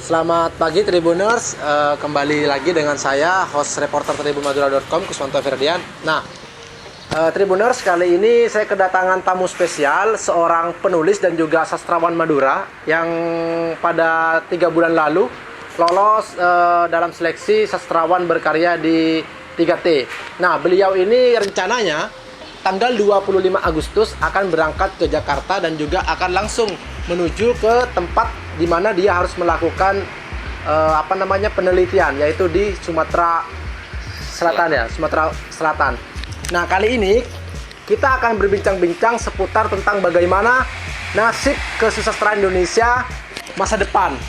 Selamat pagi Tribuners, kembali lagi dengan saya, host reporter tribunmadura.com, Kuswanto Ferdian. Nah, Tribuners, kali ini saya kedatangan tamu spesial, seorang penulis dan juga sastrawan Madura yang pada 3 bulan lalu lolos dalam seleksi sastrawan berkarya di 3T. Nah, beliau ini rencananya tanggal 25 Agustus akan berangkat ke Jakarta dan juga akan langsung menuju ke tempat di mana dia harus melakukan penelitian, yaitu di Sumatera Selatan ya, Sumatera Selatan. Nah, kali ini kita akan berbincang-bincang seputar tentang bagaimana nasib kesusastraan Indonesia masa depan.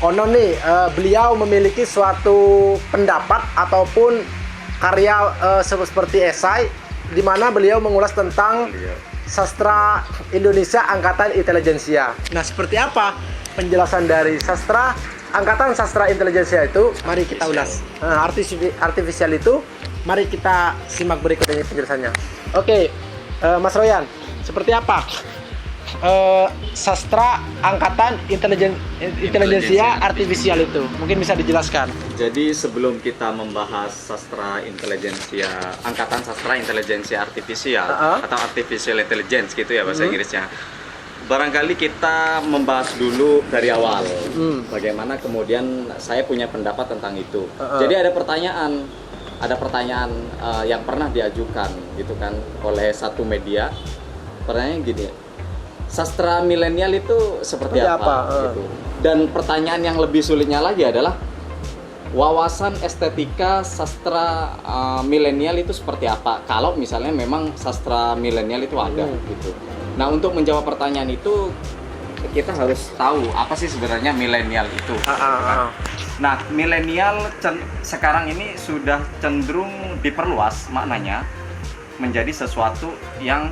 Konon nih, beliau memiliki suatu pendapat ataupun karya seperti esai di mana beliau mengulas tentang sastra Indonesia Angkatan Intelijensia. Nah, seperti apa penjelasan dari sastra Angkatan Sastra Intelijensia itu? Mari kita ulas. Artifisial itu, mari kita simak berikut ini penjelasannya. Oke, Mas Royan, seperti apa sastra Angkatan Intelijensia Artifisial itu? Mungkin bisa dijelaskan. Jadi sebelum kita membahas sastra intelijensia, Angkatan Sastra Intelijensia Artifisial atau Artificial Intelligence gitu ya bahasa Inggrisnya, barangkali kita membahas dulu dari awal bagaimana kemudian saya punya pendapat tentang itu. Jadi ada pertanyaan yang pernah diajukan gitu kan oleh satu media. Pertanyaannya gini, sastra milenial itu seperti apa? Gitu. Dan pertanyaan yang lebih sulitnya lagi adalah wawasan estetika sastra milenial itu seperti apa? Kalau misalnya memang sastra milenial itu ada gitu. Nah, untuk menjawab pertanyaan itu kita harus tahu apa sih sebenarnya milenial itu. Nah, milenial sekarang ini sudah cenderung diperluas maknanya menjadi sesuatu yang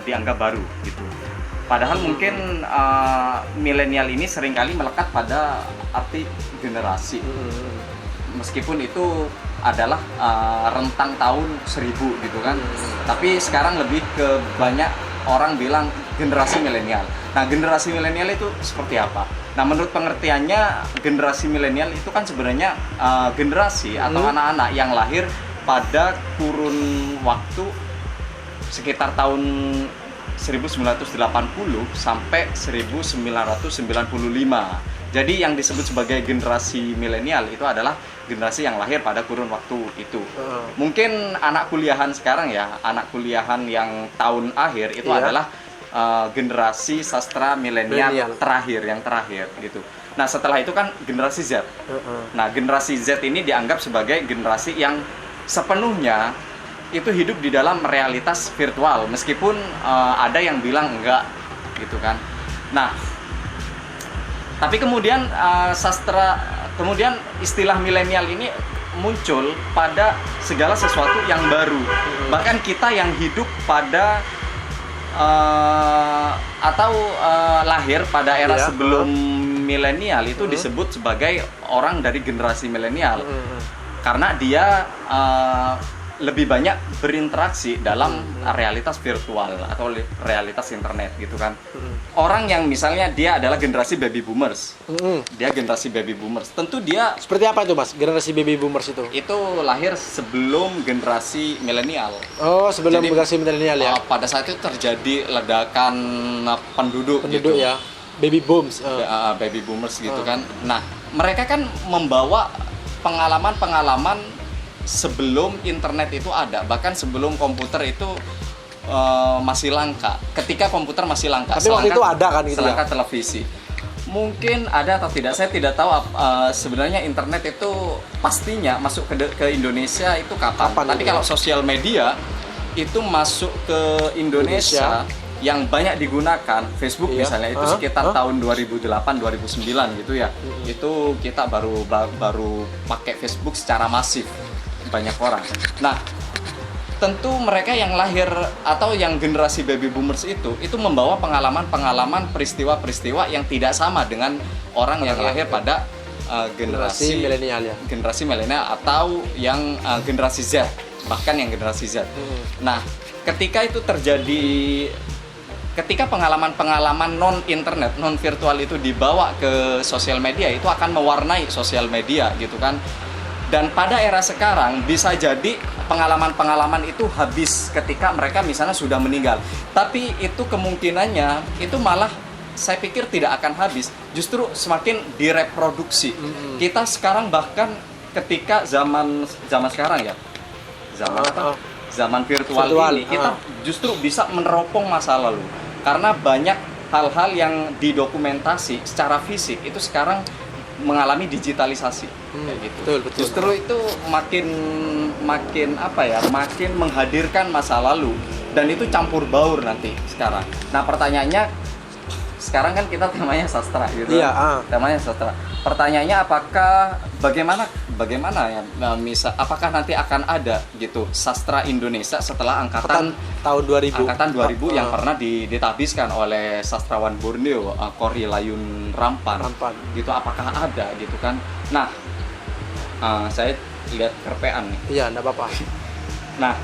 dianggap baru gitu. Padahal mungkin milenial ini seringkali melekat pada arti generasi. Meskipun itu adalah rentang tahun 1000 gitu kan. Tapi sekarang lebih ke banyak orang bilang generasi milenial. Nah, generasi milenial itu seperti apa? Nah, menurut pengertiannya generasi milenial itu kan sebenarnya generasi atau anak-anak yang lahir pada kurun waktu sekitar tahun 1980 sampai 1995. Jadi yang disebut sebagai generasi milenial itu adalah generasi yang lahir pada kurun waktu itu. Mungkin anak kuliahan sekarang ya, anak kuliahan yang tahun akhir itu adalah generasi sastra milenial yang terakhir gitu. Nah, setelah itu kan generasi Z. Nah, generasi Z ini dianggap sebagai generasi yang sepenuhnya itu hidup di dalam realitas virtual, meskipun ada yang bilang enggak gitu kan. Nah, tapi kemudian kemudian istilah milenial ini muncul pada segala sesuatu yang baru. Bahkan kita yang hidup pada lahir pada era sebelum milenial itu disebut sebagai orang dari generasi milenial. Karena dia lebih banyak berinteraksi dalam realitas virtual atau realitas internet gitu kan. Orang yang misalnya dia adalah generasi baby boomers, dia generasi baby boomers, tentu dia seperti apa itu, Mas, generasi baby boomers itu? Itu lahir sebelum generasi milenial. Oh, sebelum generasi milenial ya. Pada saat itu terjadi ledakan penduduk gitu. Ya, baby booms, baby boomers gitu kan. Nah, mereka kan membawa pengalaman-pengalaman sebelum internet itu ada, bahkan sebelum komputer itu masih langka. Ketika komputer masih langka, tapi waktu itu ada kan gitu selangkah televisi. Mungkin ada atau tidak, saya tidak tahu. Sebenarnya internet itu pastinya masuk ke Indonesia itu kapan. Tapi kalau sosial media itu masuk ke Indonesia yang banyak digunakan, Facebook misalnya itu sekitar tahun 2008-2009 gitu ya. Itu kita baru pakai Facebook secara masif, banyak orang. Nah, tentu mereka yang lahir atau yang generasi baby boomers itu membawa pengalaman-pengalaman, peristiwa-peristiwa yang tidak sama dengan orang yang lahir pada generasi milenial ya. Generasi milenial atau yang generasi Z, bahkan yang generasi Z. Nah, ketika itu terjadi ketika pengalaman-pengalaman non-internet, non-virtual itu dibawa ke sosial media, itu akan mewarnai sosial media gitu kan. Dan pada era sekarang bisa jadi pengalaman-pengalaman itu habis ketika mereka misalnya sudah meninggal. Tapi itu kemungkinannya itu malah saya pikir tidak akan habis, justru semakin direproduksi. Kita sekarang bahkan ketika zaman sekarang ya, zaman virtual ini kita justru bisa meneropong masa lalu. Karena banyak hal-hal yang didokumentasi secara fisik itu sekarang mengalami digitalisasi kayak gitu. Betul. Justru itu makin menghadirkan masa lalu dan itu campur baur nanti sekarang. Nah, pertanyaannya sekarang kan kita temanya sastra gitu. Iya, Temanya sastra. Pertanyaannya bagaimana ya apakah nanti akan ada gitu sastra Indonesia setelah angkatan tahun 2000. Angkatan 2000 yang pernah ditabiskan oleh sastrawan Borneo Kori Layun Rampan. Gitu, apakah ada gitu kan. Nah, saya lihat kerpean nih. Iya, enggak apa-apa. Nah,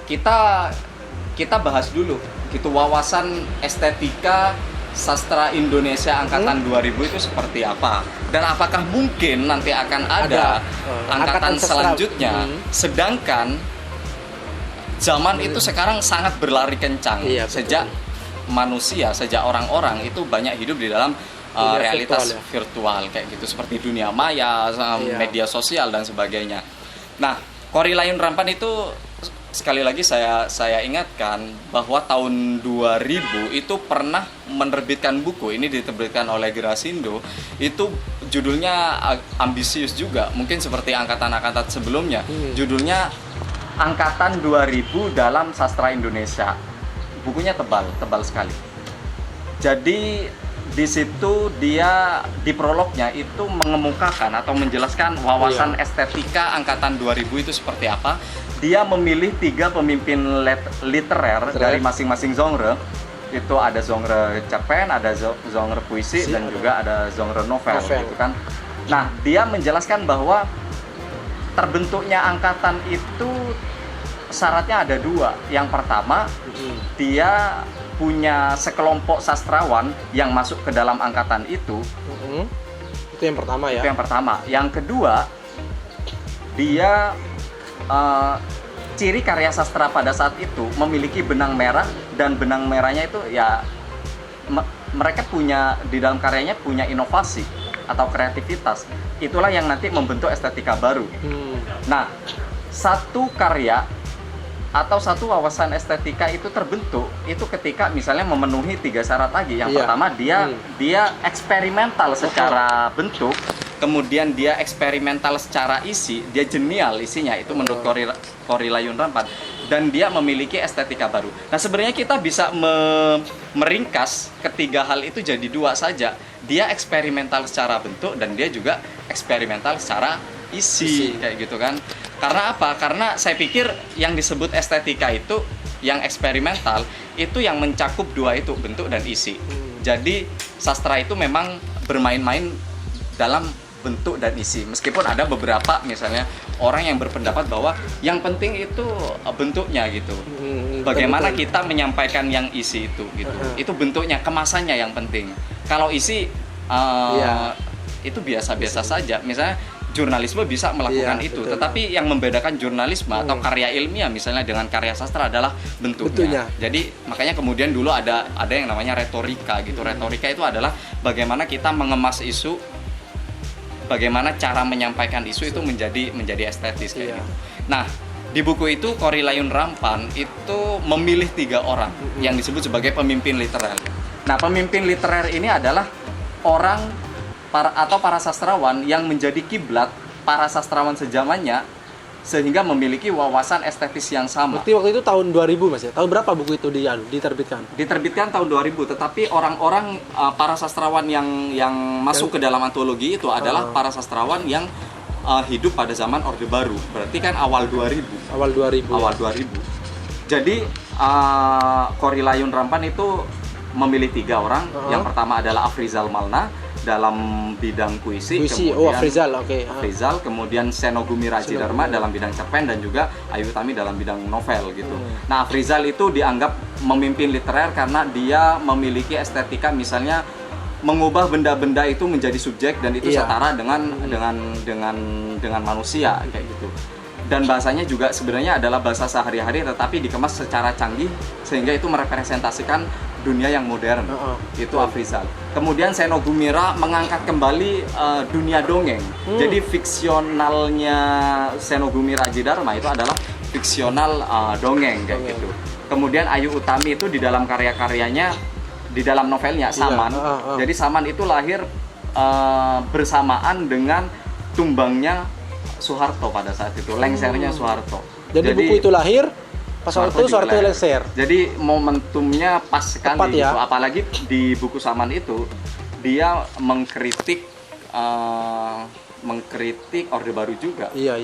kita bahas dulu gitu wawasan estetika sastra Indonesia angkatan 2000 itu seperti apa, dan apakah mungkin nanti akan ada angkatan selanjutnya. Sedangkan zaman itu sekarang sangat berlari kencang. Iya, sejak orang-orang itu banyak hidup di dalam realitas virtual kayak gitu, seperti dunia maya, media sosial dan sebagainya. Nah, Kori Layun Rampan itu sekali lagi saya ingatkan bahwa tahun 2000 itu pernah menerbitkan buku, ini diterbitkan oleh Gerasindo, itu judulnya ambisius juga, mungkin seperti angkatan-angkatan sebelumnya. Judulnya Angkatan 2000 dalam Sastra Indonesia. Bukunya tebal sekali. Jadi di situ dia di prolognya itu mengemukakan atau menjelaskan wawasan estetika angkatan 2000 itu seperti apa. Dia memilih 3 pemimpin literer dari masing-masing genre. Itu ada genre cerpen, ada genre puisi, dan juga ada genre novel gitu kan. Nah, dia menjelaskan bahwa terbentuknya angkatan itu syaratnya ada 2. Yang pertama, dia punya sekelompok sastrawan yang masuk ke dalam angkatan itu. Itu yang pertama ya. Itu yang pertama. Yang kedua, dia ciri karya sastra pada saat itu memiliki benang merah, dan benang merahnya itu ya mereka punya di dalam karyanya punya inovasi atau kreativitas. Itulah yang nanti membentuk estetika baru. Nah, satu karya atau satu wawasan estetika itu terbentuk itu ketika misalnya memenuhi 3 syarat lagi. Yang pertama, dia eksperimental secara bentuk, kemudian dia eksperimental secara isi, dia genial isinya, itu menurut Kori Layun Rampan, dan dia memiliki estetika baru. Nah, sebenarnya kita bisa meringkas ketiga hal itu jadi 2 saja. Dia eksperimental secara bentuk dan dia juga eksperimental secara isi kayak gitu kan. Karena apa? Karena saya pikir yang disebut estetika itu, yang eksperimental itu yang mencakup 2 itu, bentuk dan isi. Jadi sastra itu memang bermain-main dalam bentuk dan isi. Meskipun ada beberapa misalnya orang yang berpendapat bahwa yang penting itu bentuknya gitu. Bagaimana kita menyampaikan yang isi itu gitu. Itu bentuknya, kemasannya yang penting. Kalau isi itu biasa-biasa saja. Misalnya jurnalisme bisa melakukan itu, tetapi yang membedakan jurnalisme atau karya ilmiah misalnya dengan karya sastra adalah bentuknya. Jadi makanya kemudian dulu ada yang namanya retorika gitu. Retorika itu adalah bagaimana kita mengemas isu, bagaimana cara menyampaikan isu itu menjadi estetis kayak gitu. Nah, di buku itu Kori Layun Rampan itu memilih 3 orang yang disebut sebagai pemimpin literer. Nah, pemimpin literer ini adalah para sastrawan yang menjadi kiblat para sastrawan sejamannya, sehingga memiliki wawasan estetis yang sama. Berarti waktu itu tahun 2000 Mas ya? Tahun berapa buku itu diterbitkan? Diterbitkan tahun 2000, tetapi orang-orang para sastrawan yang masuk ke dalam antologi itu adalah para sastrawan yang hidup pada zaman Orde Baru. Berarti kan awal 2000. Awal 2000. Jadi Kori Layun Rampan itu memilih 3 orang. Yang pertama adalah Afrizal Malna, dalam bidang puisi, Afrizal, oke. Afrizal, kemudian Senogumi Rajidarma dalam bidang cerpen, dan juga Ayu Utami dalam bidang novel gitu. Nah, Afrizal itu dianggap memimpin literer karena dia memiliki estetika, misalnya mengubah benda-benda itu menjadi subjek, dan itu setara dengan manusia kayak gitu. Dan bahasanya juga sebenarnya adalah bahasa sehari-hari tetapi dikemas secara canggih sehingga itu merepresentasikan dunia yang modern. Itu Afrizal. Kemudian Seno Gumira mengangkat kembali dunia dongeng. Jadi fiksionalnya Seno Gumira Rajidarma itu adalah fiksional dongeng kayak gitu. Kemudian Ayu Utami itu di dalam karya-karyanya, di dalam novelnya Saman. Jadi Saman itu lahir bersamaan dengan tumbangnya Soeharto pada saat itu, lengsernya Soeharto. Jadi buku itu lahir pas waktu itu Soeharto lengser. Jadi momentumnya pas sekali. Tepat, ya? Gitu. Apalagi di buku Saman itu dia mengkritik Orde Baru juga. Iya.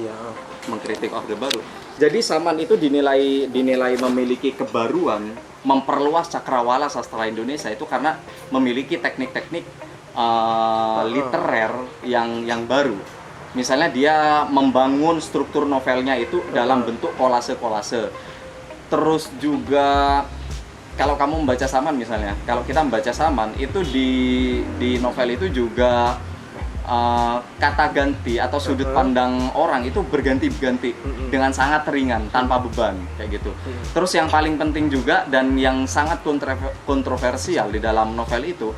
Mengkritik Orde Baru. Jadi Saman itu dinilai memiliki kebaruan, memperluas cakrawala sastra Indonesia itu karena memiliki teknik-teknik literer yang baru. Misalnya dia membangun struktur novelnya itu dalam bentuk kolase-kolase. Terus juga kalau kamu membaca Saman misalnya, kalau kita membaca Saman itu di novel itu juga kata ganti atau sudut pandang orang itu berganti-ganti dengan sangat ringan, tanpa beban kayak gitu. Terus yang paling penting juga dan yang sangat kontroversial di dalam novel itu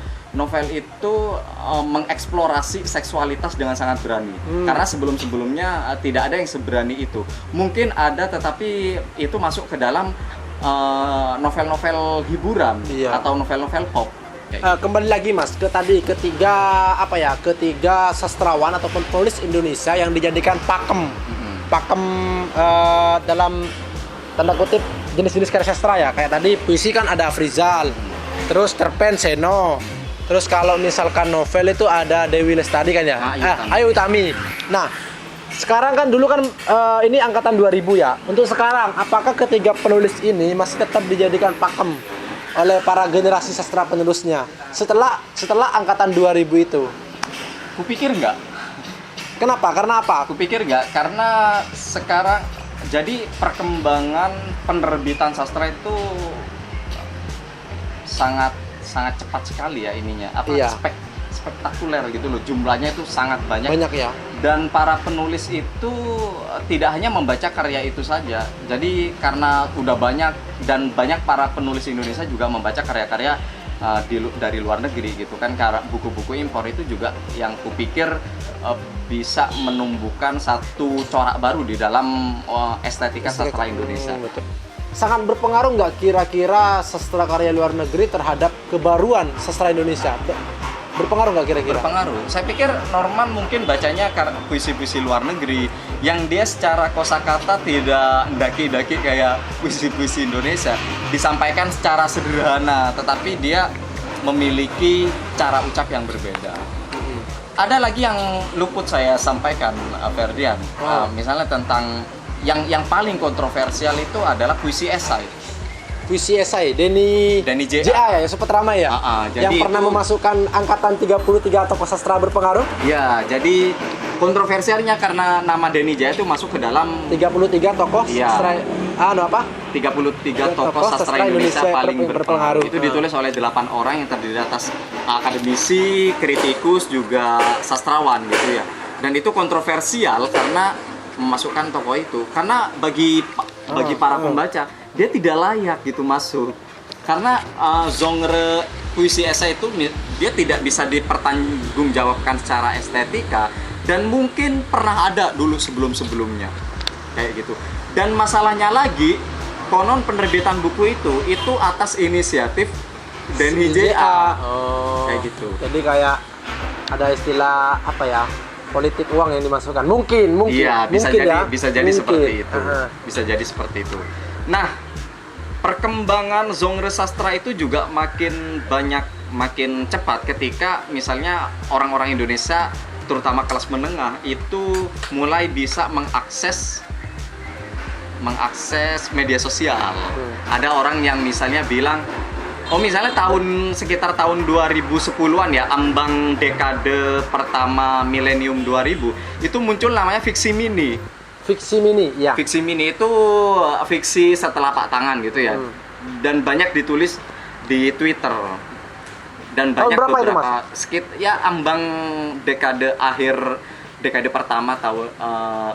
mengeksplorasi seksualitas dengan sangat berani. Karena sebelum-sebelumnya tidak ada yang seberani itu. Mungkin ada, tetapi itu masuk ke dalam novel-novel hiburan atau novel-novel pop. Kembali lagi Mas ke tadi ketiga sastrawan ataupun penulis Indonesia yang dijadikan pakem dalam tanda kutip jenis-jenis karya sastra ya. Kayak tadi puisi kan ada Afrizal, terus cerpen Seno, terus kalau misalkan novel itu ada Dewi Lestari kan ya, Ayu Utami. Nah sekarang kan dulu kan ini angkatan 2000 ya. Untuk sekarang apakah ketiga penulis ini masih tetap dijadikan pakem oleh para generasi sastra penerusnya setelah angkatan 2000 itu? Kupikir enggak. Kenapa? Karena apa? Kupikir enggak, karena sekarang jadi perkembangan penerbitan sastra itu sangat cepat sekali ya ininya. Spektakuler gitu loh, jumlahnya itu sangat banyak ya. Dan para penulis itu tidak hanya membaca karya itu saja. Jadi karena udah banyak dan banyak para penulis Indonesia juga membaca karya-karya dari luar negeri gitu kan. Karena buku-buku impor itu juga yang kupikir bisa menumbuhkan satu corak baru di dalam estetika sastra Indonesia. Betul. Sangat berpengaruh nggak kira-kira sastra karya luar negeri terhadap kebaruan sastra Indonesia? Berpengaruh nggak kira-kira? Berpengaruh. Saya pikir Norman mungkin bacanya puisi-puisi luar negeri yang dia secara kosakata tidak daki-daki kayak puisi-puisi Indonesia. Disampaikan secara sederhana, tetapi dia memiliki cara ucap yang berbeda. Ada lagi yang luput saya sampaikan, Ferdian. Misalnya tentang yang paling kontroversial itu adalah puisi esai. Puisi esai Denny J.A. ya, sempat ramai ya. Yang pernah memasukkan angkatan 33 tokoh sastra berpengaruh. Ya, jadi kontroversialnya karena nama Denny J.A. itu masuk ke dalam 33 tokoh sastra 33 tokoh sastra Indonesia paling berpengaruh. Itu ditulis oleh 8 orang yang terdiri atas akademisi, kritikus, juga sastrawan gitu ya. Dan itu kontroversial karena memasukkan tokoh itu karena bagi para pembaca dia tidak layak gitu masuk karena genre puisi esai itu dia tidak bisa dipertanggungjawabkan secara estetika dan mungkin pernah ada dulu sebelum-sebelumnya kayak gitu. Dan masalahnya lagi konon penerbitan buku itu atas inisiatif Denny J.A. kayak gitu. Jadi kayak ada istilah apa ya, politik uang yang dimasukkan mungkin iya, bisa jadi mungkin. Seperti itu. Bisa jadi seperti itu. Nah, perkembangan genre sastra itu juga makin cepat ketika misalnya orang-orang Indonesia terutama kelas menengah itu mulai bisa mengakses media sosial. Ada orang yang misalnya bilang, Oh misalnya sekitar tahun 2010-an ya, ambang dekade pertama milenium 2000, itu muncul namanya fiksi mini. Fiksi mini, ya. Fiksi mini itu fiksi setelapak tangan gitu ya. Dan banyak ditulis di Twitter. Dan banyak berapa itu, beberapa ya ambang dekade pertama tahun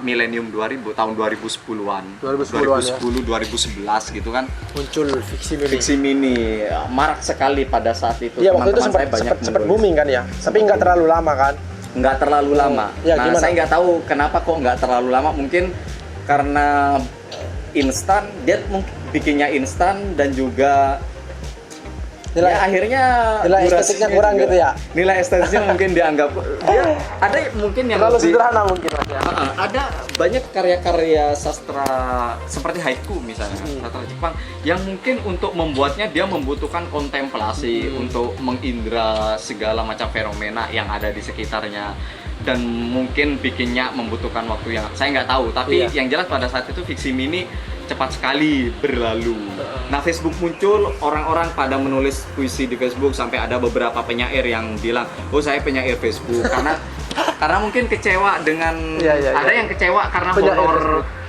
milenium 2000, tahun 2010-an. 2010, 2011 gitu kan. Muncul fiksi mini. Fiksi mini marak sekali pada saat itu. Iya, waktu itu Teman-teman sempat booming kan ya. Tapi nggak terlalu lama kan. Nggak terlalu lama. Ya, nah, gimana? saya nggak tahu kenapa kok nggak terlalu lama. Mungkin karena instan, dia bikinnya instan dan juga akhirnya nilai estetiknya kurang juga, gitu ya. Nilai estetiknya mungkin dianggap dia ada mungkin yang terlalu lebih sederhana mungkin Mas, ya. Ada banyak karya-karya sastra seperti haiku misalnya, sastra Jepang yang mungkin untuk membuatnya dia membutuhkan kontemplasi untuk mengindra segala macam fenomena yang ada di sekitarnya, dan mungkin bikinnya membutuhkan waktu yang saya nggak tahu, tapi yang jelas pada saat itu fiksi mini cepat sekali berlalu. Nah, Facebook muncul, orang-orang pada menulis puisi di Facebook, sampai ada beberapa penyair yang bilang, "Oh, saya penyair Facebook." karena mungkin kecewa dengan ada yang kecewa karena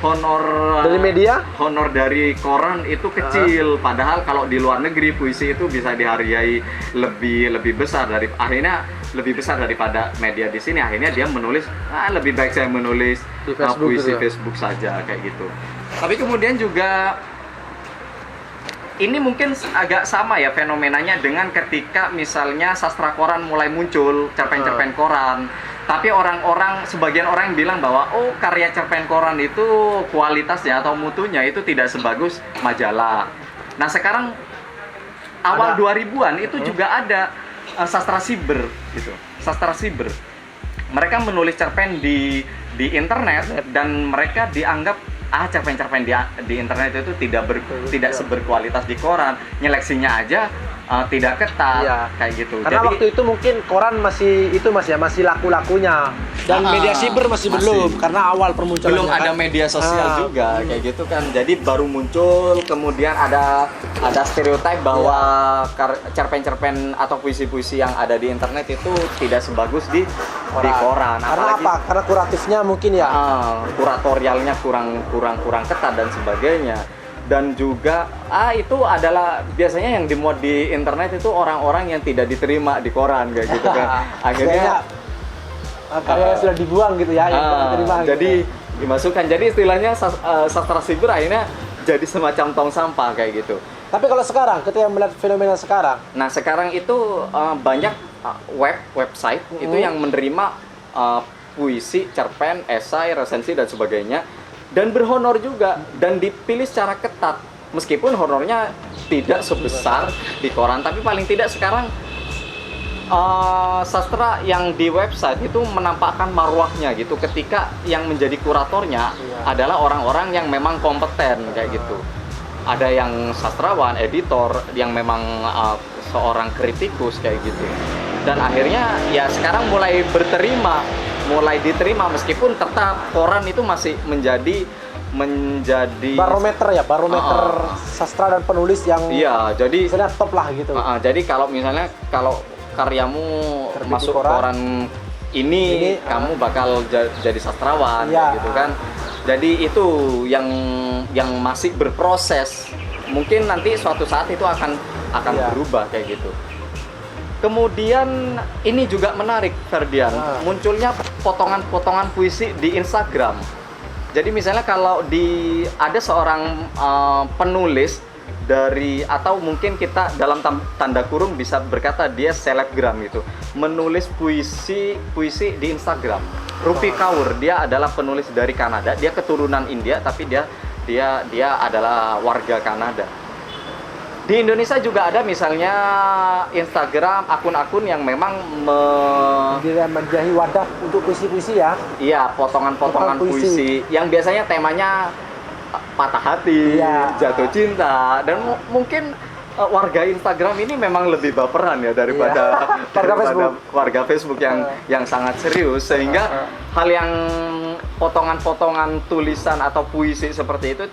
honor dari media, honor dari koran itu kecil, padahal kalau di luar negeri puisi itu bisa dihargai lebih besar lebih besar daripada media di sini. Akhirnya dia menulis, lebih baik saya menulis di Facebook puisi gitu. Facebook saja kayak gitu. Tapi kemudian juga ini mungkin agak sama ya fenomenanya dengan ketika misalnya sastra koran mulai muncul, cerpen-cerpen koran. Tapi sebagian orang bilang bahwa karya cerpen koran itu kualitasnya atau mutunya itu tidak sebagus majalah. Nah, sekarang awal 2000-an itu juga ada sastra siber gitu. Sastra siber. Mereka menulis cerpen di internet dan mereka dianggap cerpen-cerpen di internet itu tidak seberkualitas di koran, nyeleksinya aja tidak ketat, kayak gitu. Karena waktu itu mungkin koran masih laku-lakunya dan media siber masih belum, karena awal permunculannya belum ada media sosial juga kayak gitu kan. Jadi baru muncul, kemudian ada stereotip bahwa cerpen-cerpen atau puisi-puisi yang ada di internet itu tidak sebagus di koran. Karena apa? Karena kuratifnya mungkin ya. Kuratorialnya kurang ketat dan sebagainya. Dan juga itu adalah biasanya yang dimuat di internet itu orang-orang yang tidak diterima di koran kayak gitu kan. Akhirnya karya sudah dibuang gitu ya, yang diterima. Jadi dimasukkan. Jadi istilahnya sastra siber akhirnya jadi semacam tong sampah kayak gitu. Tapi kalau sekarang, ketika melihat fenomena sekarang, nah sekarang itu banyak website itu yang menerima puisi, cerpen, esai, resensi dan sebagainya, dan berhonor juga, dan dipilih secara ketat meskipun honornya tidak sebesar di koran, tapi paling tidak sekarang sastra yang di website itu menampakkan marwahnya gitu, ketika yang menjadi kuratornya adalah orang-orang yang memang kompeten kayak gitu. Ada yang sastrawan, editor, yang memang seorang kritikus kayak gitu. Dan akhirnya ya sekarang mulai diterima meskipun tetap koran itu masih menjadi barometer sastra dan penulis yang jadi misalnya top lah gitu. Jadi kalau misalnya karyamu terbit masuk koran ini kamu bakal jadi sastrawan gitu kan. Jadi itu yang masih berproses. Mungkin nanti suatu saat itu akan berubah kayak gitu. Kemudian ini juga menarik, Ferdian, munculnya potongan-potongan puisi di Instagram. Jadi misalnya kalau ada seorang penulis atau mungkin kita dalam tanda kurung bisa berkata dia selebgram gitu, menulis puisi di Instagram. Rupi Kaur, dia adalah penulis dari Kanada, dia keturunan India tapi dia adalah warga Kanada. Di Indonesia juga ada misalnya Instagram, akun-akun yang memang menjadi wadah untuk puisi-puisi ya. Iya, potongan-potongan puisi yang biasanya temanya patah hati, jatuh cinta, dan mungkin warga Instagram ini memang lebih baperan ya daripada warga Facebook yang sangat serius, sehingga hal yang potongan-potongan tulisan atau puisi seperti itu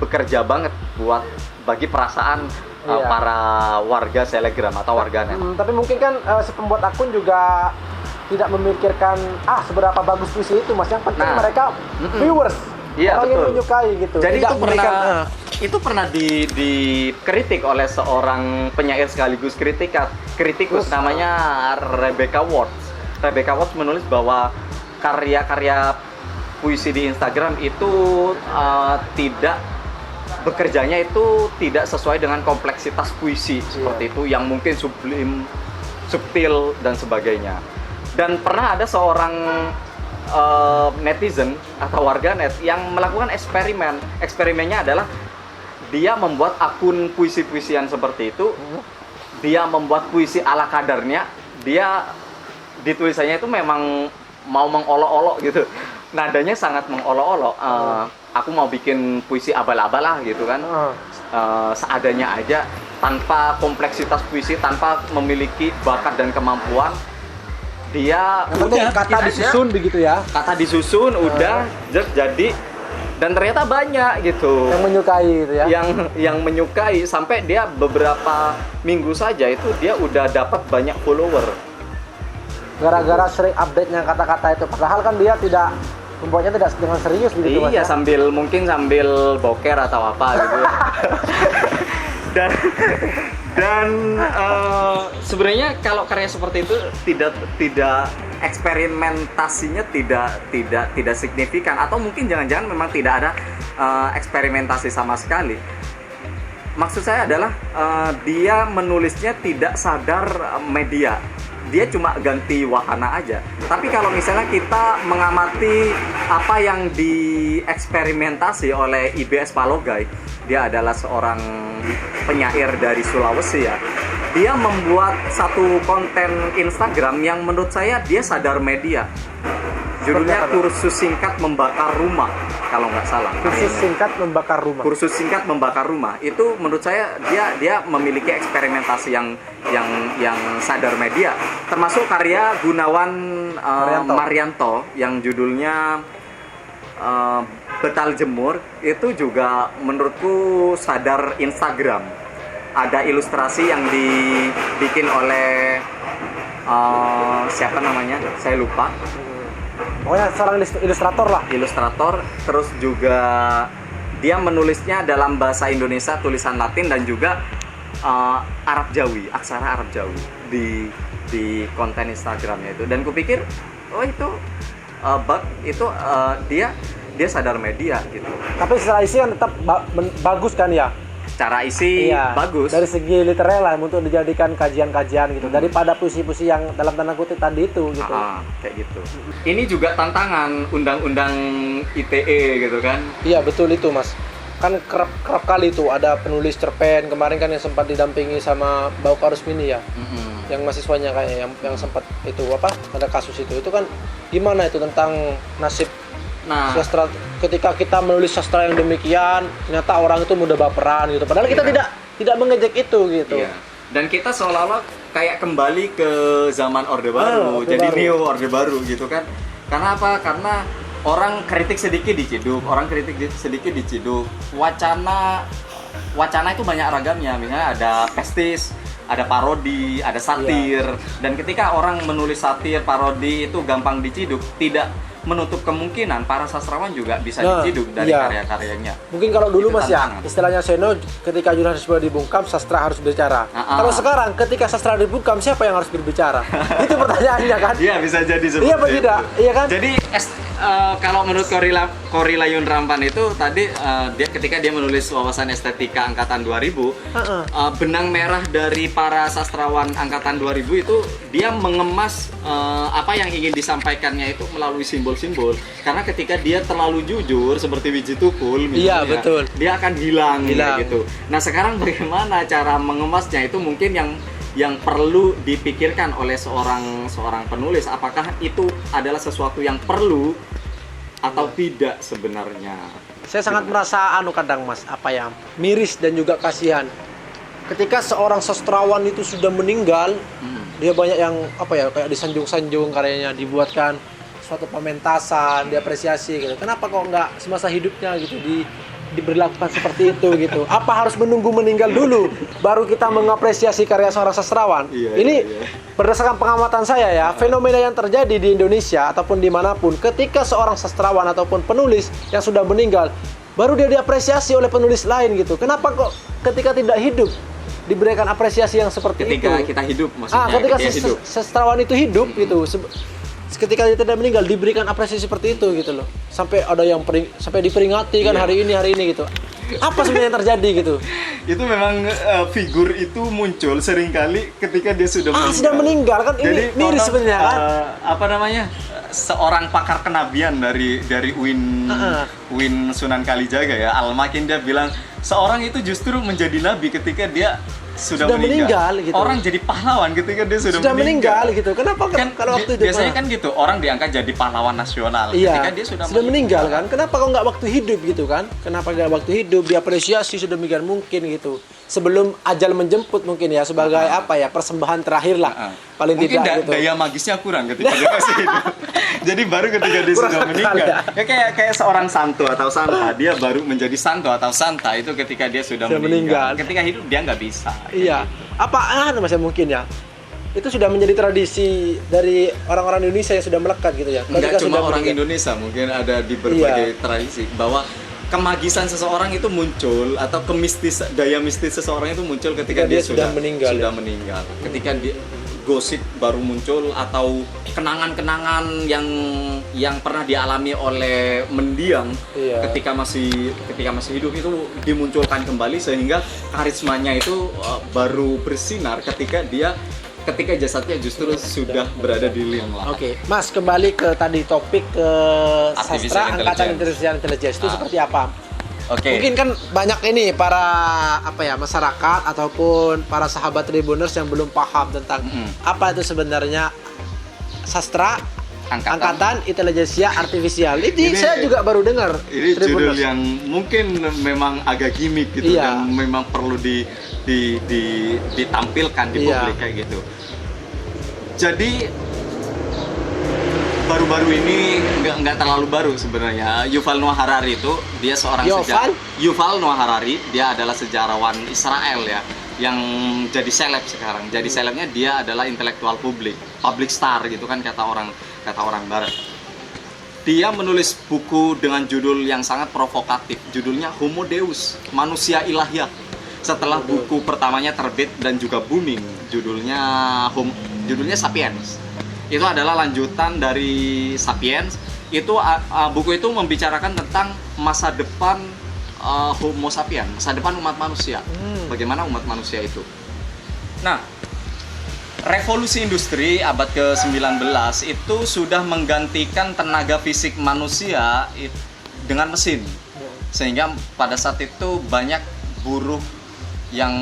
bekerja banget buat bagi perasaan para warga Telegram atau warganet. Tapi mungkin kan si pembuat akun juga tidak memikirkan seberapa bagus puisi itu, Mas. Yang penting mereka viewers, orang yang menyukai gitu. Jadi tidak itu pernah dikritik oleh seorang penyair sekaligus kritikus namanya Rebecca Watts. Rebecca Watts menulis bahwa karya-karya puisi di Instagram itu tidak bekerjanya itu tidak sesuai dengan kompleksitas puisi seperti itu yang mungkin sublim, subtil dan sebagainya. Dan pernah ada seorang netizen atau warganet yang melakukan eksperimen. Eksperimennya adalah dia membuat akun puisi-puisian seperti itu. Dia membuat puisi ala kadarnya. Dia di tulisannya itu memang mau mengolok-olok gitu. Nadanya sangat mengolok-olok. Aku mau bikin puisi abal-abal lah gitu kan. Seadanya aja, tanpa kompleksitas puisi, tanpa memiliki bakat dan kemampuan. Dia kata disusun begitu ya. Kata disusun udah jadi, dan ternyata banyak gitu yang menyukai gitu ya. Yang menyukai sampai dia beberapa minggu saja itu dia udah dapat banyak follower. Gara-gara sering update-nya kata-kata itu, padahal kan dia tidak membuatnya tidak dengan serius begitu. Iya, Mas, mungkin sambil boker atau apa gitu. dan sebenarnya kalau karya seperti itu tidak eksperimentasinya tidak signifikan, atau mungkin jangan-jangan memang tidak ada eksperimentasi sama sekali. Maksud saya adalah dia menulisnya tidak sadar media. Dia cuma ganti wahana aja. Tapi kalau misalnya kita mengamati apa yang dieksperimentasi oleh IBS Palogai, dia adalah seorang penyair dari Sulawesi ya. Dia membuat satu konten Instagram yang menurut saya dia sadar media. Judulnya Kursus Singkat Membakar Rumah, kalau nggak salah. Kursus Singkat Membakar Rumah. Kursus Singkat Membakar Rumah. Itu menurut saya dia memiliki eksperimentasi yang sadar media. Termasuk karya Gunawan Marianto yang judulnya Betal Jemur, itu juga menurutku sadar Instagram. Ada ilustrasi yang dibikin oleh siapa namanya? Saya lupa. Pokoknya seorang ilustrator lah. Ilustrator, terus juga dia menulisnya dalam bahasa Indonesia, tulisan Latin, dan juga Arab Jawi, aksara Arab Jawi di konten Instagramnya itu. Dan kupikir, dia sadar media gitu. Tapi secara isi kan tetap bagus kan ya? Cara isi bagus. Dari segi literal lah, untuk dijadikan kajian-kajian gitu. Daripada puisi-puisi yang dalam tanda kutip tadi itu gitu. Kayak gitu. Ini juga tantangan undang-undang ITE gitu kan? Iya betul itu, Mas. Kan kerap kali itu ada penulis cerpen kemarin kan yang sempat didampingi sama Bauka Rusmini ya. Yang mahasiswanya kayak yang sempat itu ada kasus itu kan gimana itu tentang nasib sastra, ketika kita menulis sastra yang demikian ternyata orang itu mudah baperan gitu, padahal kita tidak mengejek itu gitu. Dan kita seolah-olah kayak kembali ke zaman Orde Baru, jadi Neo Orde Baru gitu kan. Karena apa? Karena orang kritik sedikit diciduk, wacana itu banyak ragamnya. Misalnya ada pestis, ada parodi, ada satir. Dan ketika orang menulis satir, parodi itu gampang diciduk, tidak menutup kemungkinan para sastrawan juga bisa diciduk dari karya-karyanya. Mungkin kalau dulu Mas ya, istilahnya Seno, ketika jurnalisme dibungkam, sastra harus berbicara. Kalau sekarang ketika sastra dibungkam, siapa yang harus berbicara? Itu pertanyaannya kan? Iya, bisa jadi seperti itu. Iya, tidak? Iya kan? Jadi kalau menurut Korrie Layun Rampan itu tadi ketika dia menulis wawasan estetika angkatan 2000, benang merah dari para sastrawan angkatan 2000 itu dia mengemas apa yang ingin disampaikannya itu melalui simbol-simbol. Karena ketika dia terlalu jujur seperti Wiji Tukul misalnya, betul, dia akan hilang. Gitu. Nah, sekarang bagaimana cara mengemasnya itu mungkin yang perlu dipikirkan oleh seorang penulis, apakah itu adalah sesuatu yang perlu atau tidak sebenarnya. Saya sangat merasa kadang Mas, miris dan juga kasihan. Ketika seorang sastrawan itu sudah meninggal, dia banyak yang kayak disanjung-sanjung karyanya, dibuatkan suatu pementasan, diapresiasi gitu. Kenapa kok nggak semasa hidupnya gitu diberlakukan seperti itu gitu? Apa harus menunggu meninggal dulu baru kita mengapresiasi karya seorang sastrawan? Ini berdasarkan pengamatan saya ya, fenomena yang terjadi di Indonesia ataupun dimanapun, ketika seorang sastrawan ataupun penulis yang sudah meninggal, baru dia diapresiasi oleh penulis lain gitu. Kenapa kok ketika tidak hidup diberikan apresiasi yang seperti ketika itu? kita hidup, maksudnya Ketika ketika hidup. sastrawan itu hidup gitu. Ketika dia tidak meninggal diberikan apresiasi seperti itu gitu loh. Sampai ada yang sampai diperingati kan hari ini gitu. Apa sebenarnya yang terjadi gitu? Itu memang figur itu muncul seringkali ketika dia sudah meninggal. Sudah meninggal kan. Ini Jadi miris sebenarnya kan. Apa namanya? Seorang pakar kenabian dari Win Sunan Kalijaga ya, Al-Makin, dia bilang seorang itu justru menjadi nabi ketika dia sudah meninggal gitu. Orang jadi pahlawan ketika dia sudah meninggal gitu. Kenapa kan kalau waktu itu biasanya kan gitu, orang diangkat jadi pahlawan nasional ketika dia sudah meninggal kan. Kenapa kok nggak waktu hidup gitu kan? Kenapa nggak waktu hidup diapresiasi sedemikian mungkin gitu? Sebelum ajal menjemput mungkin ya, sebagai apa ya, persembahan terakhir lah paling mungkin tidak gitu. Daya magisnya kurang ketika dia masih hidup. Jadi baru ketika dia sudah meninggal ya kayak seorang santo atau santa, dia baru menjadi santo atau santa itu ketika dia sudah meninggal. Ketika hidup dia nggak bisa. Iya. Apa masih mungkin ya? Itu sudah menjadi tradisi dari orang-orang Indonesia yang sudah melekat gitu ya. Enggak cuma orang Indonesia, mungkin ada di berbagai tradisi bahwa kemagisan seseorang itu muncul atau daya mistis seseorang itu muncul ketika dia sudah meninggal. Ketika dia gosip baru muncul atau kenangan-kenangan yang pernah dialami oleh mendiang ketika masih hidup itu dimunculkan kembali, sehingga karismanya itu baru bersinar ketika jasadnya justru sudah berada di liang lahat. Oke, Mas, kembali ke tadi topik ke sastra angkatan artificial intelligence itu seperti apa? Oke. Mungkin kan banyak ini para masyarakat ataupun para sahabat Tribuners yang belum paham tentang apa itu sebenarnya sastra angkatan intelijensia artifisial. Ini saya juga baru dengar. Ini judul yang mungkin memang agak gimmick gitu, dan memang perlu ditampilkan di publik kayak gitu. Jadi baru-baru ini nggak terlalu baru sebenarnya. Yuval Noah Harari itu dia seorang Yuval Noah Harari, dia adalah sejarawan Israel ya, yang jadi seleb sekarang. Jadi selebnya dia adalah intelektual publik star gitu kan kata orang barat. Dia menulis buku dengan judul yang sangat provokatif. Judulnya Homo Deus, Manusia Ilahiyah. Setelah buku pertamanya terbit dan juga booming, judulnya Sapiens. Itu adalah lanjutan dari Sapiens. Itu buku itu membicarakan tentang masa depan Homo sapiens, masa depan umat manusia. Bagaimana umat manusia itu. Nah, revolusi industri abad ke-19 itu sudah menggantikan tenaga fisik manusia dengan mesin. Sehingga pada saat itu banyak buruh yang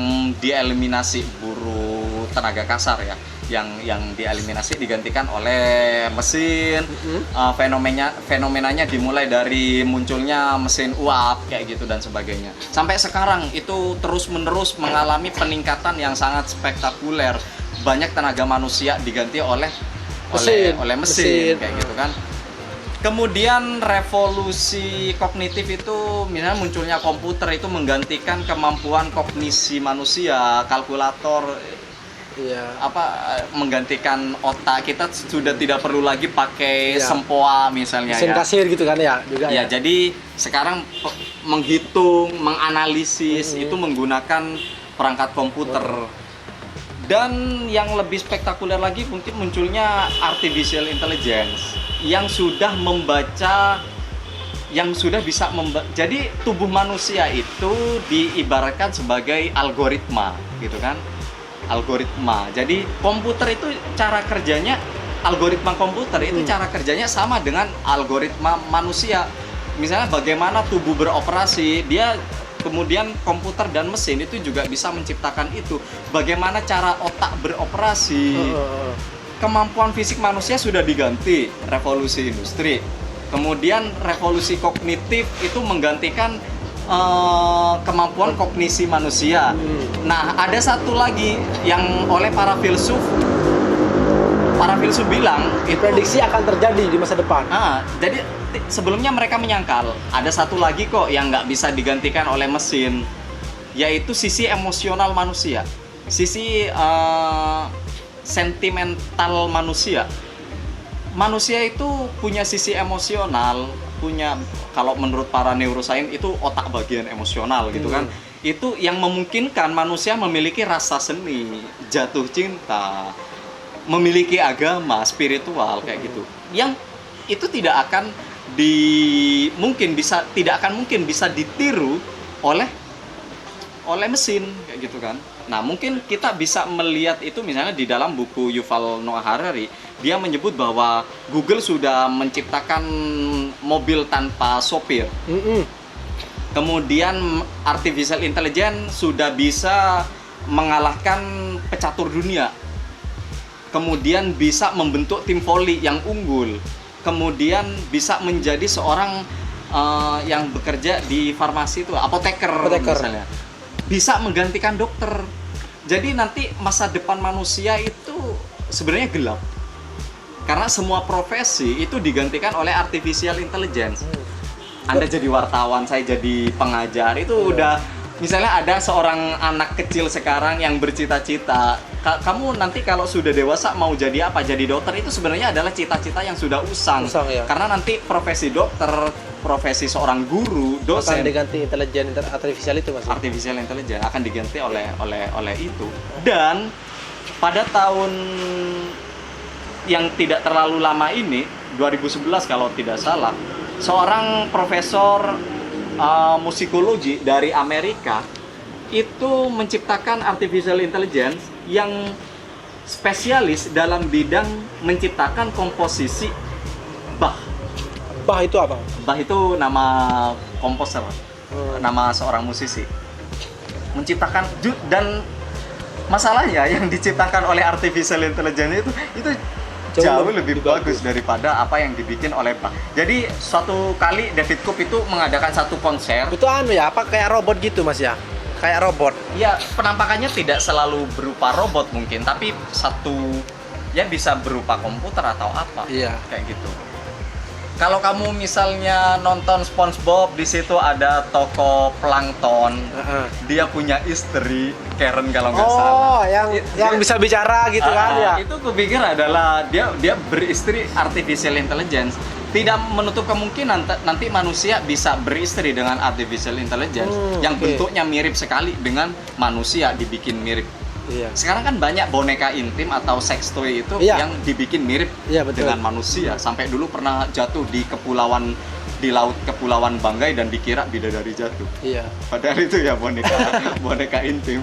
dieliminasi, buruh tenaga kasar ya, yang dieliminasi digantikan oleh mesin. Fenomenanya dimulai dari munculnya mesin uap kayak gitu dan sebagainya. Sampai sekarang itu terus-menerus mengalami peningkatan yang sangat spektakuler. Banyak tenaga manusia diganti oleh mesin kayak gitu kan. Kemudian revolusi kognitif itu, misalnya munculnya komputer itu menggantikan kemampuan kognisi manusia, kalkulator, menggantikan otak. Kita sudah tidak perlu lagi pakai sempoa misalnya, mesin kasir gitu kan ya juga ya. Jadi sekarang menghitung, menganalisis itu menggunakan perangkat komputer. Dan yang lebih spektakuler lagi mungkin munculnya artificial intelligence yang sudah bisa membaca. Jadi tubuh manusia itu diibaratkan sebagai algoritma gitu kan. Algoritma. Jadi komputer itu cara kerjanya, algoritma komputer itu cara kerjanya sama dengan algoritma manusia. Misalnya bagaimana tubuh beroperasi, kemudian komputer dan mesin itu juga bisa menciptakan itu. Bagaimana cara otak beroperasi. Kemampuan fisik manusia sudah diganti, revolusi industri. Kemudian revolusi kognitif itu menggantikan kemampuan kognisi manusia. Nah, ada satu lagi yang oleh para filsuf bilang prediksi akan terjadi di masa depan. Jadi sebelumnya mereka menyangkal ada satu lagi kok yang nggak bisa digantikan oleh mesin, yaitu sisi emosional manusia, sisi sentimental manusia. Manusia itu punya sisi emosional, punya, kalau menurut para neuroscience itu otak bagian emosional gitu kan. Itu yang memungkinkan manusia memiliki rasa seni, jatuh cinta, memiliki agama, spiritual kayak gitu. Yang itu tidak akan tidak akan mungkin bisa ditiru oleh mesin kayak gitu kan. Nah, mungkin kita bisa melihat itu misalnya di dalam buku Yuval Noah Harari, dia menyebut bahwa Google sudah menciptakan mobil tanpa sopir. Kemudian artificial intelligence sudah bisa mengalahkan pecatur dunia. Kemudian bisa membentuk tim voli yang unggul. Kemudian bisa menjadi seorang yang bekerja di farmasi itu, apoteker. Misalnya. Bisa menggantikan dokter. Jadi nanti masa depan manusia itu sebenarnya gelap. Karena semua profesi itu digantikan oleh artificial intelligence. Anda jadi wartawan, saya jadi pengajar, itu udah, misalnya ada seorang anak kecil sekarang yang bercita-cita, kamu nanti kalau sudah dewasa mau jadi apa? Jadi dokter, itu sebenarnya adalah cita-cita yang sudah usang ya? Karena nanti profesi dokter, profesi seorang guru, dosen akan diganti artificial itu, Mas. Artificial intelligence akan diganti oleh itu. Dan pada tahun yang tidak terlalu lama ini, 2011 kalau tidak salah, seorang profesor musikologi dari Amerika itu menciptakan artificial intelligence yang spesialis dalam bidang menciptakan komposisi Bach. Bach itu apa? Bach itu nama komposer, nama seorang musisi. Menciptakan, dan masalahnya yang diciptakan oleh artificial intelligence itu jauh lebih bagus daripada apa yang dibikin oleh Bach. Jadi suatu kali David Cope itu mengadakan satu konser. Itu apa kayak robot gitu, Mas ya? Kayak robot. Ya, penampakannya tidak selalu berupa robot mungkin, tapi ya bisa berupa komputer atau apa. Iya. Kayak gitu. Kalau kamu misalnya nonton SpongeBob, di situ ada tokoh plankton, dia punya istri Karen kalau nggak salah. Oh, yang bisa bicara gitu kan ya? Itu kupikir adalah dia beristri artificial intelligence. Tidak menutup kemungkinan nanti manusia bisa beristri dengan artificial intelligence yang bentuknya mirip sekali dengan manusia, dibikin mirip. Iya. Sekarang kan banyak boneka intim atau sex toy itu yang dibikin mirip dengan manusia. Sampai dulu pernah jatuh di laut Kepulauan Banggai dan dikira bidadari jatuh. Iya. Padahal itu ya boneka intim.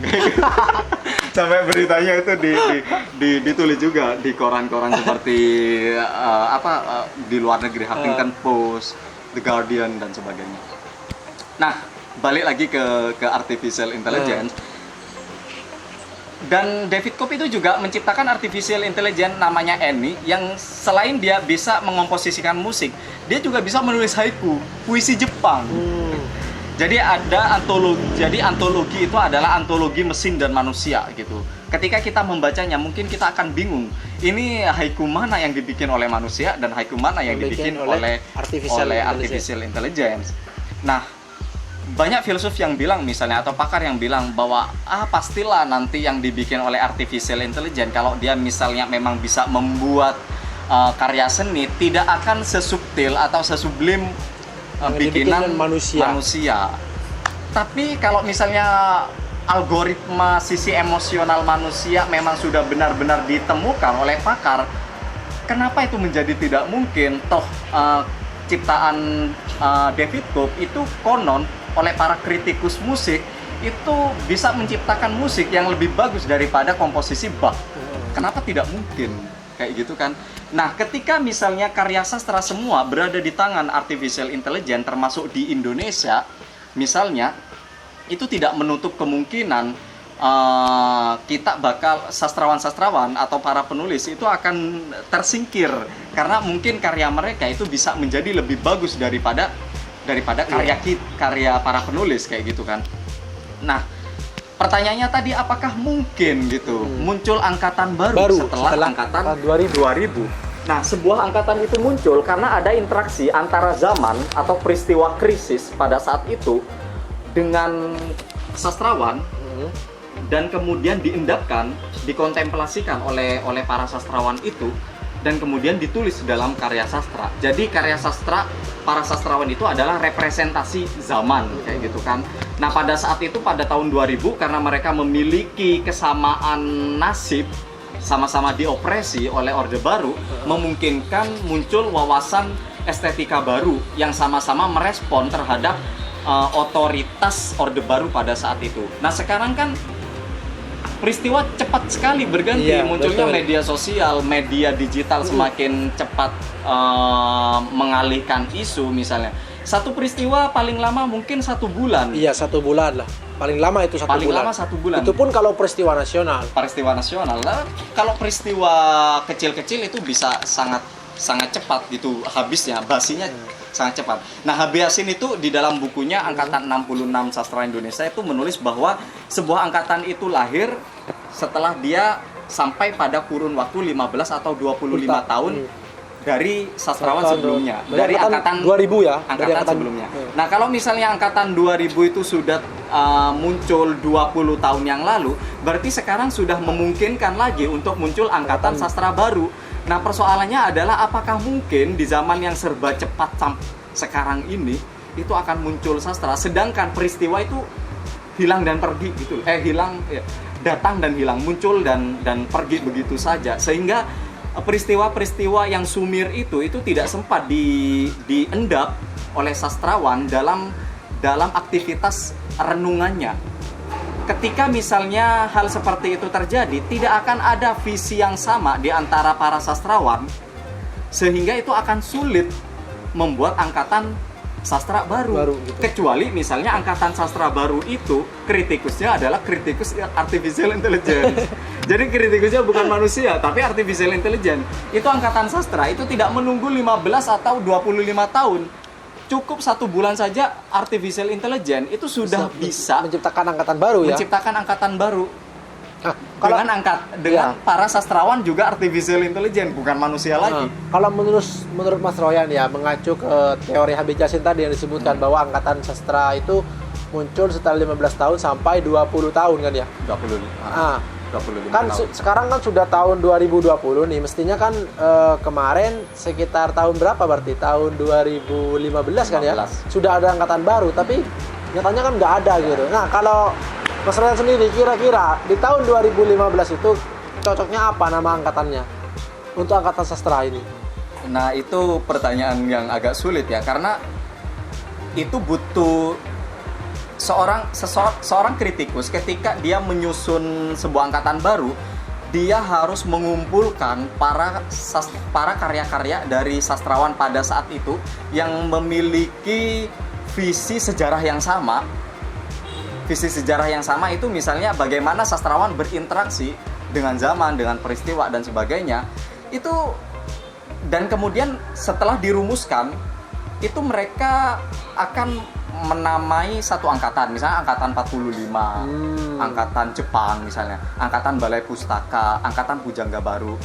Sampai beritanya itu ditulis juga di koran-koran seperti di luar negeri, Huffington Post, The Guardian dan sebagainya. Nah, balik lagi ke artificial intelligence. Dan David Cope itu juga menciptakan artificial intelligence namanya Annie, yang selain dia bisa mengkomposisikan musik, dia juga bisa menulis haiku, puisi Jepang. Jadi ada antologi itu adalah antologi mesin dan manusia gitu. Ketika kita membacanya mungkin kita akan bingung, ini haiku mana yang dibikin oleh manusia dan haiku mana yang dibikin oleh artificial intelligence. Nah, banyak filsuf yang bilang misalnya, atau pakar yang bilang bahwa pastilah nanti yang dibikin oleh artificial intelligence, kalau dia misalnya memang bisa membuat karya seni, tidak akan sesubtil atau sesublim bikinan manusia. Tapi kalau misalnya algoritma sisi emosional manusia memang sudah benar-benar ditemukan oleh pakar, kenapa itu menjadi tidak mungkin? Toh ciptaan David Cope itu konon oleh para kritikus musik itu bisa menciptakan musik yang lebih bagus daripada komposisi Bach. Kenapa tidak mungkin? Kayak gitu kan. Nah, ketika misalnya karya sastra semua berada di tangan artificial intelligence, termasuk di Indonesia misalnya, itu tidak menutup kemungkinan kita bakal sastrawan-sastrawan atau para penulis itu akan tersingkir, karena mungkin karya mereka itu bisa menjadi lebih bagus daripada karya para penulis kayak gitu kan. Nah, pertanyaannya tadi, apakah mungkin gitu muncul angkatan baru setelah angkatan 2000? Nah, sebuah angkatan itu muncul karena ada interaksi antara zaman atau peristiwa krisis pada saat itu dengan sastrawan, dan kemudian diendapkan, dikontemplasikan oleh para sastrawan itu, dan kemudian ditulis dalam karya sastra. Jadi karya sastra para sastrawan itu adalah representasi zaman, kayak gitu kan. Nah, pada saat itu pada tahun 2000, karena mereka memiliki kesamaan nasib, sama-sama diopresi oleh Orde Baru, memungkinkan muncul wawasan estetika baru yang sama-sama merespon terhadap otoritas Orde Baru pada saat itu. Nah, sekarang kan peristiwa cepat sekali berganti, munculnya betul. Media sosial, media digital semakin cepat mengalihkan isu. Misalnya satu peristiwa paling lama mungkin 1 bulan. Iya, 1 bulan lah. Paling lama itu 1 bulan. Paling lama 1 bulan. Itu pun kalau peristiwa nasional. Peristiwa nasional lah. Kalau peristiwa kecil-kecil itu bisa sangat cepat gitu habisnya, basinya sangat cepat. Nah, H.B. Yasin itu di dalam bukunya Angkatan 66 Sastra Indonesia itu menulis bahwa sebuah angkatan itu lahir setelah dia sampai pada kurun waktu 15 atau 25 tahun dari sastrawan sebelumnya. Dari angkatan 2000 ya. Angkatan sebelumnya. Nah, kalau misalnya angkatan 2000 itu sudah muncul 20 tahun yang lalu, berarti sekarang sudah memungkinkan lagi untuk muncul angkatan sastra baru. Nah, persoalannya adalah apakah mungkin di zaman yang serba cepat sekarang ini itu akan muncul sastra, sedangkan peristiwa itu hilang dan pergi gitu. Datang dan hilang, muncul dan pergi begitu saja. Sehingga peristiwa-peristiwa yang sumir itu tidak sempat diendap oleh sastrawan dalam aktivitas renungannya. Ketika misalnya hal seperti itu terjadi, tidak akan ada visi yang sama di antara para sastrawan, sehingga itu akan sulit membuat angkatan sastra baru gitu. Kecuali misalnya angkatan sastra baru itu kritikusnya adalah kritikus artificial intelligence. Jadi kritikusnya bukan manusia tapi artificial intelligence. Itu angkatan sastra itu tidak menunggu 15 atau 25 tahun. Cukup 1 bulan saja artificial intelligence itu sudah bisa menciptakan angkatan baru ya. Menciptakan angkatan baru. Dengan para sastrawan juga artificial intelligence, bukan manusia lagi. Kalau menurut Mas Royan ya, mengacu ke teori H.B. Yasin tadi yang disebutkan bahwa angkatan sastra itu muncul setelah 15 tahun sampai 20 tahun kan ya? 25 kan tahun. Sekarang kan sudah tahun 2020 nih, mestinya kan kemarin sekitar tahun berapa berarti? Tahun 2015 kan ya? Sudah ada angkatan baru, tapi nyatanya kan nggak ada gitu. Nah, kalau Mas Royan sendiri kira-kira di tahun 2015 itu cocoknya apa nama angkatannya untuk angkatan sastra ini? Nah, itu pertanyaan yang agak sulit ya, karena itu butuh seorang kritikus ketika dia menyusun sebuah angkatan baru, dia harus mengumpulkan para karya-karya dari sastrawan pada saat itu yang memiliki visi sejarah yang sama. Visi sejarah yang sama itu misalnya bagaimana sastrawan berinteraksi dengan zaman, dengan peristiwa dan sebagainya. Itu, dan kemudian setelah dirumuskan, itu mereka akan menamai satu angkatan, misalnya angkatan 45, angkatan Jepang misalnya, angkatan Balai Pustaka, angkatan Pujangga Baru.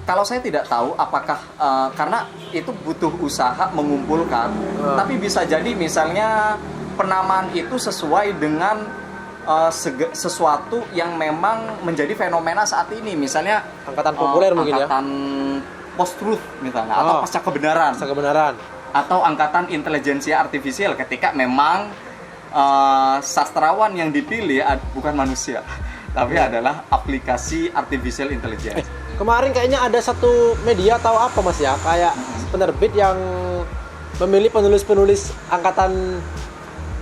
Kalau saya tidak tahu apakah karena itu butuh usaha mengumpulkan, tapi bisa jadi misalnya penamaan itu sesuai dengan sesuatu yang memang menjadi fenomena saat ini, misalnya angkatan populer mungkin ya, angkatan post-truth misalnya, atau pasca kebenaran, atau angkatan intelijensia artifisial ketika memang sastrawan yang dipilih bukan manusia tapi adalah aplikasi artificial intelligence. Kemarin kayaknya ada satu media atau apa Mas ya, kayak penerbit yang memilih penulis-penulis angkatan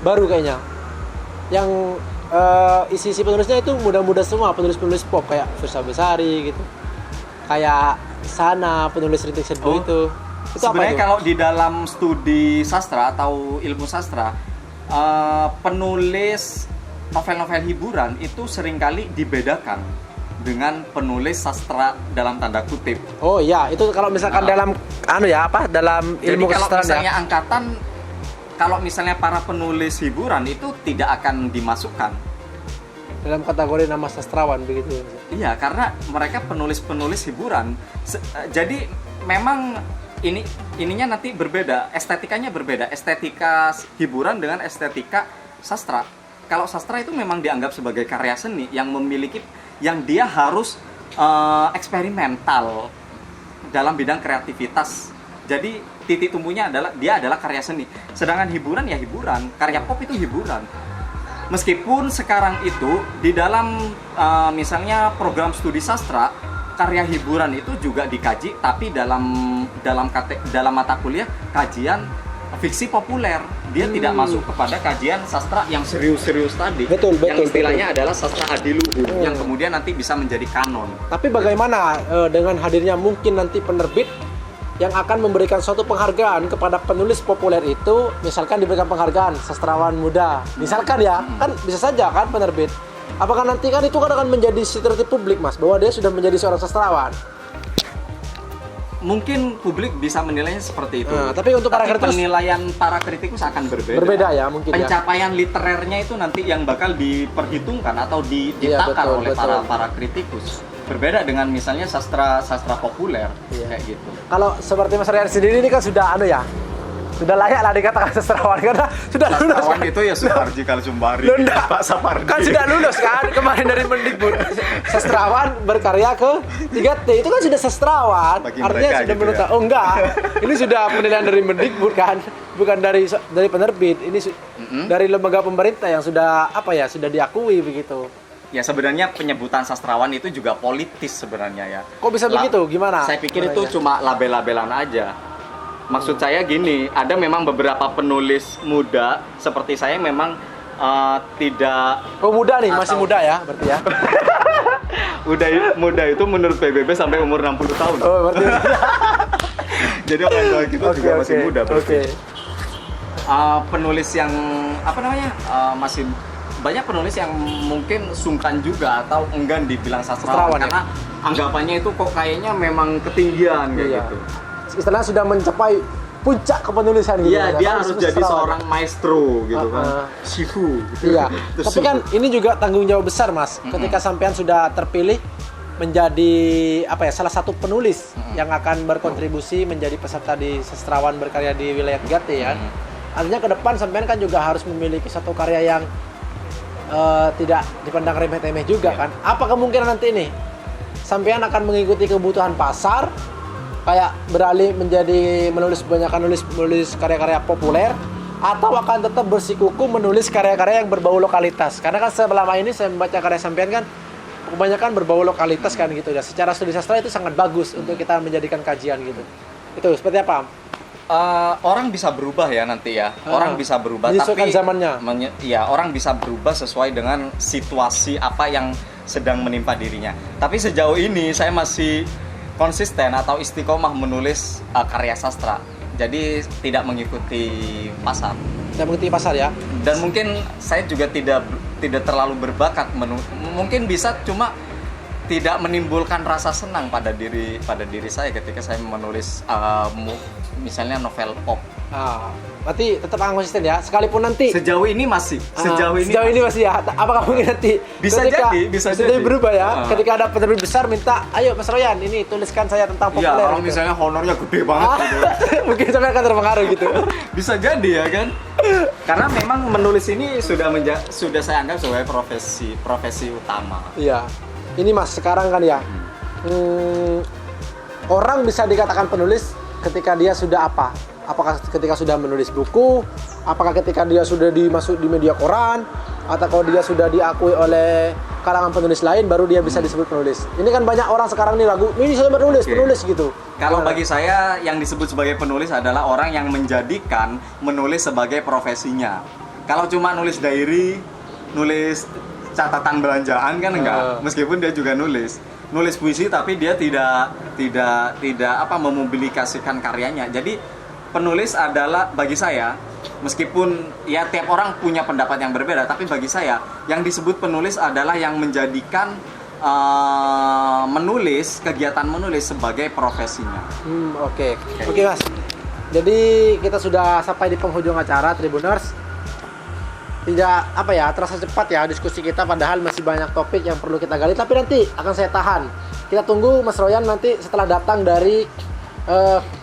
baru kayaknya, yang isi penulisnya itu muda-muda semua, penulis-penulis pop kayak Firsa Besari gitu, kayak Sana penulis rintik seduh itu sebenarnya kalau di dalam studi sastra atau ilmu sastra, penulis novel-novel hiburan itu seringkali dibedakan dengan penulis sastra dalam tanda kutip. Oh iya, itu kalau misalkan dalam dalam ilmu kesastra. Jadi kalau misalnya angkatan, kalau misalnya para penulis hiburan itu tidak akan dimasukkan. dalam kategori nama sastrawan begitu. Iya, karena mereka penulis-penulis hiburan. Jadi memang ininya nanti berbeda, estetikanya berbeda. Estetika hiburan dengan estetika sastra. Kalau sastra itu memang dianggap sebagai karya seni yang memiliki, yang dia harus eksperimental dalam bidang kreativitas. Jadi titik tumbuhnya adalah dia adalah karya seni. Sedangkan hiburan ya hiburan, karya pop itu hiburan. Meskipun sekarang itu di dalam misalnya program studi sastra, karya hiburan itu juga dikaji, tapi dalam mata kuliah kajian fiksi populer. Dia tidak masuk kepada kajian sastra yang serius-serius tadi. Betul, yang istilahnya adalah sastra adiluhur yang kemudian nanti bisa menjadi kanon. Tapi bagaimana dengan hadirnya mungkin nanti penerbit yang akan memberikan suatu penghargaan kepada penulis populer itu, misalkan diberikan penghargaan sastrawan muda, misalkan ya, kan bisa saja kan penerbit. Apakah nanti kan itu akan menjadi stereotip publik, Mas, bahwa dia sudah menjadi seorang sastrawan? Mungkin publik bisa menilainya seperti itu. Tapi untuk para kritikus, penilaian para kritikus akan berbeda. Berbeda ya mungkin. Pencapaian literernya itu nanti yang bakal diperhitungkan atau ditakar oleh para kritikus. Berbeda dengan misalnya sastra populer kayak gitu. Kalau seperti Mas Rian sendiri ini kan sudah sudah layak lah dikatakan sastrawan karena sudah lulus. Sastrawan itu ya Suparji Kalsumbari, Pak Sapardi. Kan sudah lulus kan kemarin dari Mendikbud. Sastrawan berkarya ke 3T itu kan sudah sastrawan. Bagi artinya sudah gitu menurut ya? Oh enggak. Ini sudah penilaian dari Mendikbud kan, bukan dari penerbit. Ini dari lembaga pemerintah yang sudah sudah diakui begitu. Ya sebenarnya penyebutan sastrawan itu juga politis sebenarnya ya. Kok bisa begitu? Gimana? Saya pikir itu cuma label-labelan aja. Maksud saya gini, ada memang beberapa penulis muda seperti saya memang tidak. Oh muda nih, masih muda ya berarti ya. Muda itu menurut PBB sampai umur 60 tahun. Oh berarti. Jadi orang tua kita juga masih muda berarti. Oke. Penulis yang masih banyak penulis yang mungkin sungkan juga atau enggan dibilang sastrawan karena anggapannya itu kok kayaknya memang ketinggian kayak gitu. Istilahnya sudah mencapai puncak kepenulisan gitu. Iya, dia harus jadi seorang maestro gitu kan. Shifu gitu. Iya. Tapi kan ini juga tanggung jawab besar, Mas. Ketika sampean sudah terpilih menjadi salah satu penulis yang akan berkontribusi menjadi peserta di sastrawan berkarya di wilayah 3T ya. Artinya ke depan sampean kan juga harus memiliki satu karya yang tidak dipandang remeh-temeh juga kan. Apa kemungkinan nanti ini sampean akan mengikuti kebutuhan pasar kayak beralih menjadi menulis karya-karya populer atau akan tetap bersikukuh menulis karya-karya yang berbau lokalitas? Karena kan selama ini saya membaca karya sampean kan kebanyakan berbau lokalitas kan gitu ya. Secara studi sastra itu sangat bagus untuk kita menjadikan kajian gitu. Itu seperti apa? Orang bisa berubah ya nanti ya. Orang bisa berubah menyesuaikan zamannya. Orang bisa berubah sesuai dengan situasi apa yang sedang menimpa dirinya. Tapi sejauh ini saya masih konsisten atau istiqomah menulis karya sastra. Jadi tidak mengikuti pasar. Tidak mengikuti pasar ya. Dan mungkin saya juga tidak terlalu berbakat mungkin bisa cuma tidak menimbulkan rasa senang pada diri saya ketika saya menulis misalnya novel pop. Berarti tetap akan konsisten ya, sekalipun nanti sejauh ini masih ini masih ya. Apakah mungkin nanti bisa jadi berubah ya? Ketika ada penerbit besar minta, ayo Mas Royan ini tuliskan saya tentang populer. Iya, kalau misalnya honornya gede banget gitu. Mungkin sampai akan terpengaruh gitu. Bisa jadi ya kan? Karena memang menulis ini sudah saya anggap sebagai profesi utama. Iya. Ini Mas, sekarang kan ya, orang bisa dikatakan penulis ketika dia sudah apa? Apakah ketika sudah menulis buku? Apakah ketika dia sudah dimasuk di media koran? Atau kalau dia sudah diakui oleh kalangan penulis lain, baru dia bisa disebut penulis? Ini kan banyak orang sekarang nih ini saya penulis gitu. Kalau bagi saya yang disebut sebagai penulis adalah orang yang menjadikan menulis sebagai profesinya. Kalau cuma nulis diary, nulis catatan belanjaan kan enggak, meskipun dia juga nulis puisi tapi dia tidak memobilisasikan karyanya. Jadi penulis adalah bagi saya, meskipun ya tiap orang punya pendapat yang berbeda, tapi bagi saya yang disebut penulis adalah yang menjadikan kegiatan menulis sebagai profesinya. Oke Mas. Jadi kita sudah sampai di penghujung acara Tribuners. tidak apa ya terasa cepat ya diskusi kita, padahal masih banyak topik yang perlu kita gali, tapi nanti akan saya tahan. Kita tunggu Mas Royan nanti setelah datang dari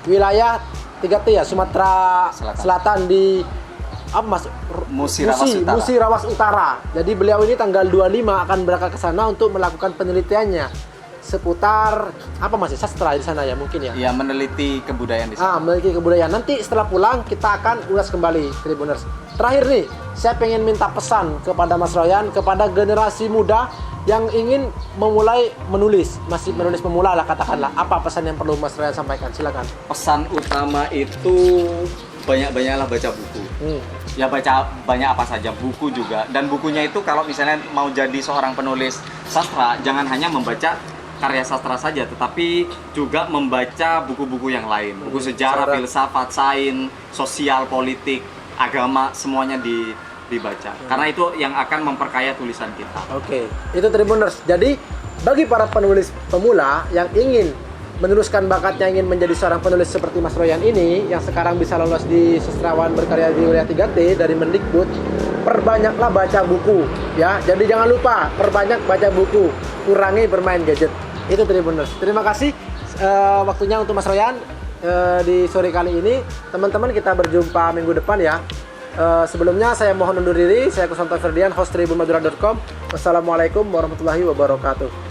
wilayah 3T ya, Sumatera Selatan di apa Mas? Musirawas Utara. Utara. Jadi beliau ini tanggal 25 akan berangkat ke sana untuk melakukan penelitiannya seputar apa Mas? Sastra di sana ya mungkin ya. Ya, meneliti kebudayaan di sana. Meneliti kebudayaan. Nanti setelah pulang kita akan ulas kembali Tribuners. Terakhir nih, saya pengen minta pesan kepada Mas Royan, kepada generasi muda yang ingin memulai menulis, masih menulis pemula lah katakanlah. Apa pesan yang perlu Mas Royan sampaikan? Silakan. Pesan utama itu banyak-banyaklah baca buku. Ya baca banyak apa saja, buku juga. Dan bukunya itu kalau misalnya mau jadi seorang penulis sastra, jangan hanya membaca karya sastra saja, tetapi juga membaca buku-buku yang lain. Buku sejarah, filsafat, sains, sosial, politik, agama, semuanya dibaca. Karena itu yang akan memperkaya tulisan kita. Oke, itu Tribuners. Jadi bagi para penulis pemula yang ingin meneruskan bakatnya, ingin menjadi seorang penulis seperti Mas Royan ini yang sekarang bisa lolos di sastrawan berkarya di wilayah 3T dari Mendikbud, perbanyaklah baca buku ya. Jadi jangan lupa perbanyak baca buku, kurangi bermain gadget. Itu Tribuners. Terima kasih waktunya untuk Mas Royan di sore kali ini. Teman-teman, kita berjumpa minggu depan ya. Sebelumnya saya mohon undur diri. Saya Kusanto Ferdian, host tribunmadura.com. Wassalamualaikum warahmatullahi wabarakatuh.